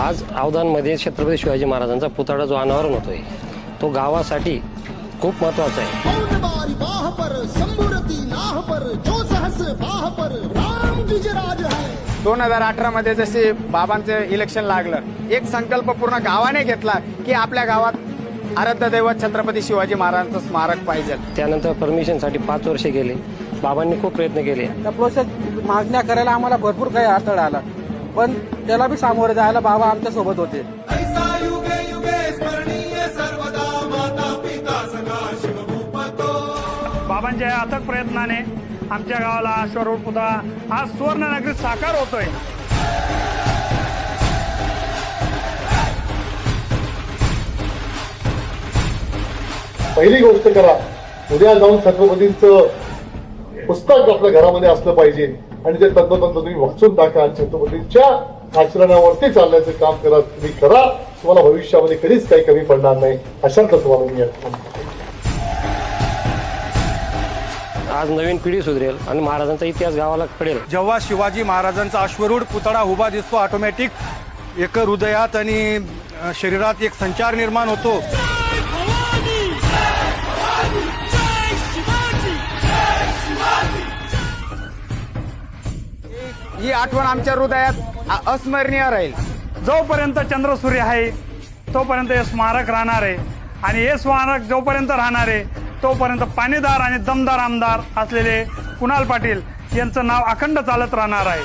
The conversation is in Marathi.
आज अवधानमध्ये छत्रपती शिवाजी महाराजांचा पुतळा जो अनावरण होतोय तो गावासाठी खूप महत्त्वाचा आहे। 2018 मध्ये जसे बाबांचं इलेक्शन लागलं, एक संकल्प पूर्ण गावाने घेतला की आपल्या गावात आराध्य दैवत छत्रपती शिवाजी महाराजांचं स्मारक पाहिजे। त्यानंतर परमिशनसाठी 5 वर्षे गेले, बाबांनी खूप प्रयत्न केले। त्या प्रोसेस मागण्या करायला आम्हाला भरपूर काही अडथळा आला, पण त्याला बी सामोरे जायला बाबा आमच्या सोबत होते। बाबांच्या या अथक प्रयत्नाने आमच्या गावाला अश्वरूढ पुतळा आज सुवर्णनगरीत साकार होतोय। पहिली गोष्ट करा, उद्या जाऊन छत्रपतींचं पुस्तक आपल्या घरामध्ये असलं पाहिजे आणि ते तंतोतंत तुम्ही वाचून टाका आणि छत्रपतींच्या आचरणावरती चालण्याचं काम करा। तुम्ही करा, तुम्हाला भविष्यामध्ये कधीच काही कमी पडणार नाही, अशातच तुम्हाला मी आज नवीन पिढी सुधरेल आणि महाराजांचा इतिहास गावाला कळेल। जेव्हा शिवाजी महाराजांचा अश्वरूढ पुतळा उभा दिसतो, ऑटोमॅटिक एक हृदयात आणि शरीरात एक संचार निर्माण होतो। ही आठवण आमच्या हृदयात अस्मरणीय राहील। जोपर्यंत चंद्र सूर्य आहे तोपर्यंत हे स्मारक राहणार आहे आणि हे स्मारक जोपर्यंत राहणार आहे तोपर्यंत पाणीदार आणि दमदार आमदार असलेले कुणाल पाटील यांचं नाव अखंड चालत राहणार आहे।